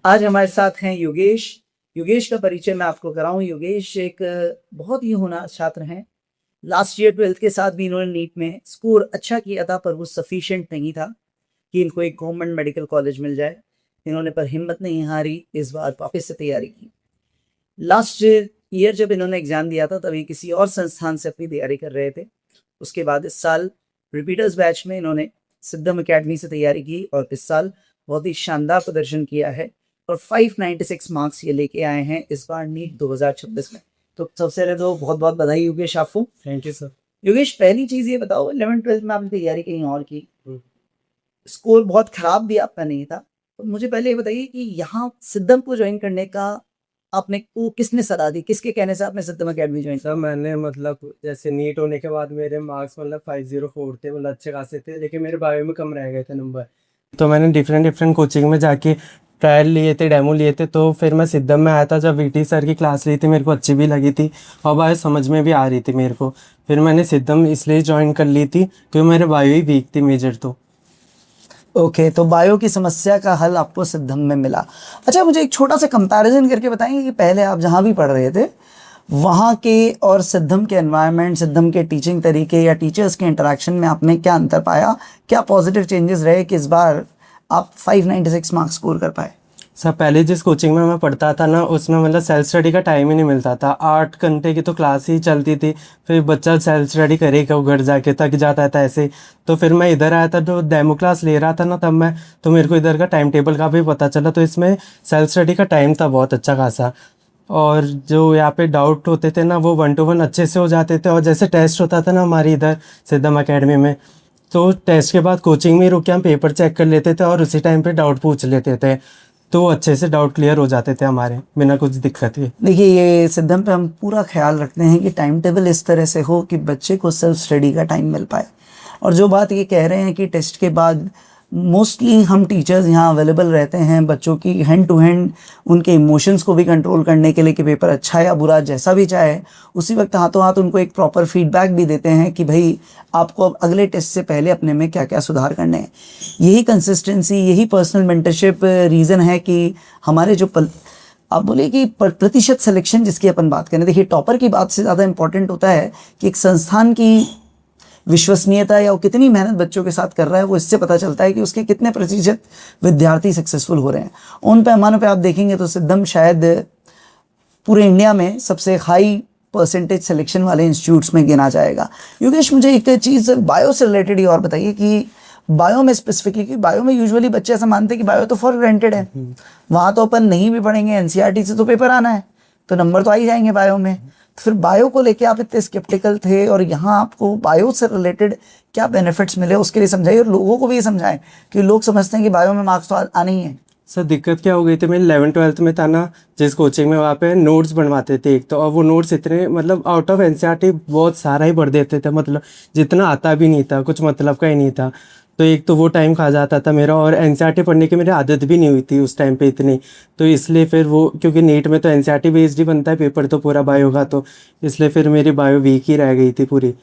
आज हमारे साथ हैं योगेश। योगेश का परिचय मैं आपको कराऊं। योगेश एक बहुत ही होनहार छात्र हैं। लास्ट ईयर 12th के साथ भी इन्होंने नीट में स्कोर अच्छा किया था, पर वो सफिशिएंट नहीं था कि इनको एक गवर्नमेंट मेडिकल कॉलेज मिल जाए। इन्होंने पर हिम्मत नहीं हारी, इस बार वापस से तैयारी की। लास्ट ईयर जब इन्होंने एग्जाम दिया था तभी किसी और संस्थान से अपनी तैयारी कर रहे थे। उसके बाद इस साल रिपीटर्स बैच में इन्होंने सिद्धम एकेडमी से तैयारी की और इस साल बहुत ही शानदार प्रदर्शन किया है और 596 मार्क्स ये लेके आए हैं इस बार नीट 2026 में। तो सबसे पहले तो बहुत बहुत बधाई योगेश आपको। Thank you sir. योगेश, पहली चीज ये बताओ, 11th-12th में आपने तैयारी कहीं और की, स्कोर बहुत खराब भी आपका नहीं था, तो मुझे पहले ये बताइए कि यहाँ सिद्धम को ज्वाइन करने का आपने को किसने सलाह दी, किसके कहने से आपने सिद्धम अकेडमी ज्वाइन सर मैंने जैसे नीट होने के बाद मेरे मार्क्स 504 थे, अच्छे खासे थे, लेकिन मेरे बायो में कम रह गए थे नंबर। तो मैंने डिफरेंट कोचिंग में जाके ट्रायल लिए थे, डेमो लिए थे, तो फिर मैं सिद्धम में आया था। जब वीटी सर की क्लास ली थी मेरे को अच्छी भी लगी थी और बायो समझ में भी आ रही थी मेरे को। फिर मैंने सिद्धम इसलिए ज्वाइन कर ली थी क्योंकि मेरे बायो ही वीक थी मेजर। तो ओके, तो बायो की समस्या का हल आपको सिद्धम में मिला। अच्छा, मुझे एक छोटा सा कंपैरिजन करके बताएंगे कि पहले आप जहाँ भी पढ़ रहे थे वहाँ के और सिद्धम के एनवायरनमेंट, सिद्धम के टीचिंग तरीके या टीचर्स के इंटरेक्शन में आपने क्या अंतर पाया, क्या पॉजिटिव चेंजेस रहे कि इस बार आप 596 मार्क्स स्कोर कर पाए? सर पहले जिस कोचिंग में मैं पढ़ता था ना, उसमें सेल्फ स्टडी का टाइम ही नहीं मिलता था। 8 घंटे की तो क्लास ही चलती थी, फिर बच्चा सेल्फ स्टडी करेगा, वो घर जाके थक जाता था ऐसे। तो फिर मैं इधर आया था, जो डेमो क्लास ले रहा था ना तब मैं, तो मेरे को इधर का टाइम टेबल का भी पता चला, तो इसमें सेल्फ स्टडी का टाइम था बहुत अच्छा खासा। और जो यहाँ पे डाउट होते थे ना, वो 1 to 1 अच्छे से हो जाते थे। और जैसे टेस्ट होता था ना हमारी इधर सिद्धम अकेडमी में, तो टेस्ट के बाद कोचिंग में रुक के हम पेपर चेक कर लेते थे और उसी टाइम पे डाउट पूछ लेते थे, तो अच्छे से डाउट क्लियर हो जाते थे हमारे बिना कुछ दिक्कत के। देखिए, ये सिद्धम पे हम पूरा ख्याल रखते हैं कि टाइम टेबल इस तरह से हो कि बच्चे को सेल्फ स्टडी का टाइम मिल पाए। और जो बात ये कह रहे हैं कि टेस्ट के बाद मोस्टली हम टीचर्स यहाँ अवेलेबल रहते हैं बच्चों की हैंड टू हैंड, उनके इमोशंस को भी कंट्रोल करने के लिए कि पेपर अच्छा या बुरा जैसा भी चाहे, उसी वक्त हाथों हाथ उनको एक प्रॉपर फीडबैक भी देते हैं कि भाई आपको अब अगले टेस्ट से पहले अपने में क्या क्या सुधार करने हैं। यही कंसिस्टेंसी, यही पर्सनल मेंटरशिप रीज़न है कि हमारे जो आप बोले कि प्रतिशत सिलेक्शन जिसकी अपन बात करें, देखिए टॉपर की बात से ज़्यादा इंपॉर्टेंट होता है कि एक संस्थान की विश्वसनीयता या वो कितनी मेहनत बच्चों के साथ कर रहा है, वो इससे पता चलता है कि उसके कितने प्रतिशत विद्यार्थी सक्सेसफुल हो रहे हैं। उन पैमानों पे आप देखेंगे तो सिद्धम शायद पूरे इंडिया में सबसे हाई परसेंटेज सिलेक्शन वाले इंस्टीट्यूट्स में गिना जाएगा। योगेश, मुझे एक चीज़ बायो से रिलेटेड ही और बताइए कि बायो में स्पेसिफिकली, कि बायो में यूजुअली बच्चे ऐसा मानते हैं कि बायो तो फॉर ग्रांटेड है, वहाँ तो अपन नहीं भी पढ़ेंगे, एनसीईआरटी से तो पेपर आना है, तो नंबर तो आ ही जाएंगे बायो में। तो फिर बायो को लेके आप इतने स्केप्टिकल थे और यहाँ आपको बायो से रिलेटेड क्या बेनिफिट्स मिले उसके लिए समझाइए, और लोगों को भी ये समझाएं कि लोग समझते हैं कि बायो में मार्क्स तो आने ही है। सर दिक्कत क्या हो गई थी, मैं 11th-12th में था ना, जिस कोचिंग में वहाँ पे नोट्स बनवाते थे एक तो, और वो नोट्स इतने आउट ऑफ एनसीईआरटी बहुत सारा ही पढ़ देते थे, जितना आता भी नहीं था, कुछ मतलब का ही नहीं था। तो एक तो वो टाइम खा जाता था मेरा, और एनसीईआरटी पढ़ने की मेरी आदत भी नहीं हुई थी उस टाइम पे इतनी। तो इसलिए फिर वो, क्योंकि नीट में तो एनसीईआरटी बेस्ड ही बनता है पेपर तो पूरा बायो का, तो इसलिए फिर मेरी बायो वीक ही रह गई थी पूरी।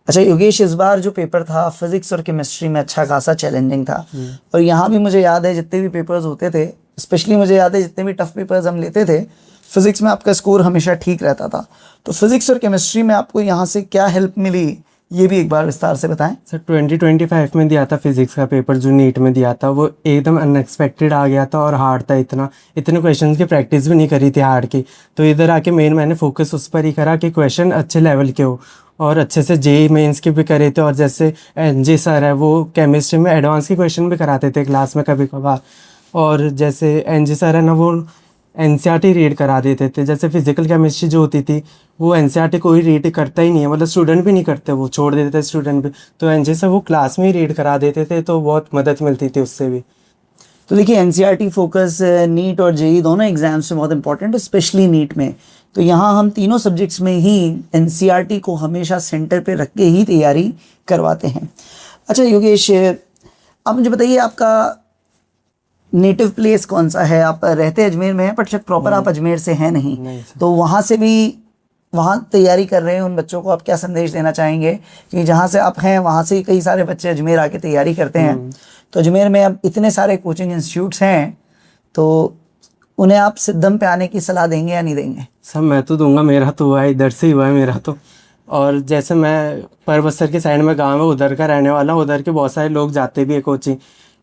अच्छा योगेश, इस बार जो पेपर था फिजिक्स और केमिस्ट्री में अच्छा खासा चैलेंजिंग था, और यहाँ भी मुझे याद है जितने भी पेपर्स होते थे, स्पेशली मुझे याद है जितने भी टफ पेपर्स हम लेते थे, फिजिक्स में आपका स्कोर हमेशा ठीक रहता था। तो फिजिक्स और केमिस्ट्री में आपको यहाँ से क्या हेल्प मिली, ये भी एक बार विस्तार से बताएं। सर 2025 में दिया था फिजिक्स का पेपर, जो नीट में दिया था वो एकदम अनएक्सपेक्टेड आ गया था और हार्ड था, इतने क्वेश्चंस की प्रैक्टिस भी नहीं करी थी हार्ड की। तो इधर आके मैंने फोकस उस पर ही करा कि क्वेश्चन अच्छे लेवल के हो, और अच्छे से जेईई मेंस की भी करे थे। और जैसे एनजी सर है, वो केमिस्ट्री में एडवांस के क्वेश्चन भी कराते थे क्लास में कभी कभार। और जैसे एनजी सर है ना, वो एनसीईआरटी रीड करा देते थे। जैसे फिजिकल केमिस्ट्री जो होती थी वो एनसीईआरटी कोई रीड करता ही नहीं है, स्टूडेंट भी नहीं करते, वो छोड़ देते थे स्टूडेंट भी। तो एनजी सर वो क्लास में ही रीड करा देते थे, तो बहुत मदद मिलती थी उससे भी। तो देखिए, एनसीईआरटी फोकस नीट और जेईई दोनों एग्जाम्स में बहुत इंपॉर्टेंट है, स्पेशली नीट में। तो यहाँ हम तीनों सब्जेक्ट्स में ही एनसीईआरटी को हमेशा सेंटर पे रख के ही तैयारी करवाते हैं। अच्छा योगेश, आप मुझे बताइए आपका नेटिव प्लेस कौन सा है? आप रहते अजमेर में हैं, पर शायद प्रॉपर आप अजमेर से हैं नहीं, तो वहाँ से भी वहाँ तैयारी कर रहे हैं उन बच्चों को आप क्या संदेश देना चाहेंगे कि जहाँ से आप हैं वहाँ से कई सारे बच्चे अजमेर आके तैयारी करते हैं, तो अजमेर में अब इतने सारे कोचिंग इंस्टीट्यूट्स हैं, तो उन्हें आप सिद्धम पे आने की सलाह देंगे या नहीं देंगे? सब मैं तो दूंगा, मेरा तो हुआ है, इधर से ही हुआ है मेरा तो। और जैसे मैं परबसर के साइड में गांव है, उधर का रहने वाला हूँ, उधर के बहुत सारे लोग जाते भी है कोचिंग,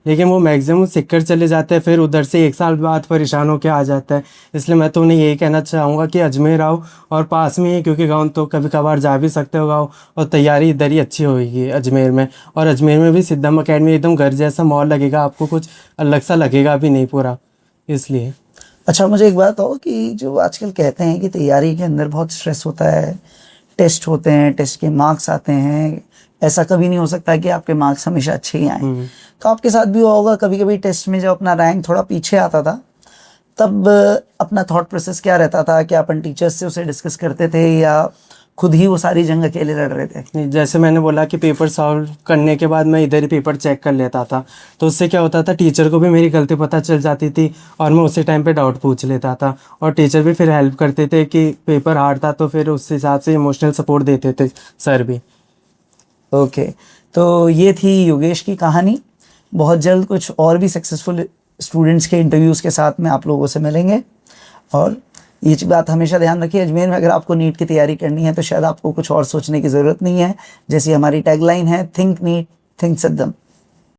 लेकिन वो मैक्सिमम सीखकर चले जाते हैं, फिर उधर से 1 साल बाद परेशान होकर आ जाता है। इसलिए मैं तो उन्हें यही कहना चाहूँगा कि अजमेर आओ, और पास में ही है, क्योंकि गाँव तो कभी कभार जा भी सकते हो गाँव, और तैयारी इधर ही अच्छी होगी अजमेर में। और अजमेर में भी सिद्धम अकेडमी एकदम घर जैसा माहौल लगेगा आपको, कुछ अलग सा लगेगा भी नहीं पूरा, इसलिए। अच्छा, मुझे एक बात हो कि जो आजकल कहते हैं कि तैयारी के अंदर बहुत स्ट्रेस होता है, टेस्ट होते हैं, टेस्ट के मार्क्स आते हैं, ऐसा कभी नहीं हो सकता कि आपके मार्क्स हमेशा अच्छे ही आएँ। तो आपके साथ भी हुआ होगा कभी कभी टेस्ट में जब अपना रैंक थोड़ा पीछे आता था, तब अपना थॉट प्रोसेस क्या रहता था? कि अपन टीचर्स से उसे डिस्कस करते थे या खुद ही वो सारी जंग अकेले लड़ रहे थे? नहीं, जैसे मैंने बोला कि पेपर सॉल्व करने के बाद मैं इधर ही पेपर चेक कर लेता था, तो उससे क्या होता था, टीचर को भी मेरी गलती पता चल जाती थी, और मैं उसी टाइम पे डाउट पूछ लेता था, और टीचर भी फिर हेल्प करते थे कि पेपर हार्ड था तो फिर उस हिसाब से इमोशनल सपोर्ट देते थे सर भी। ओके, तो ये थी योगेश की कहानी। बहुत जल्द कुछ और भी सक्सेसफुल स्टूडेंट्स के इंटरव्यूज़ के साथ में आप लोगों से मिलेंगे। और ये बात हमेशा ध्यान रखिए, अजमेर में अगर आपको नीट की तैयारी करनी है तो शायद आपको कुछ और सोचने की ज़रूरत नहीं है। जैसी हमारी टैगलाइन है, थिंक नीट, थिंक सिद्धम।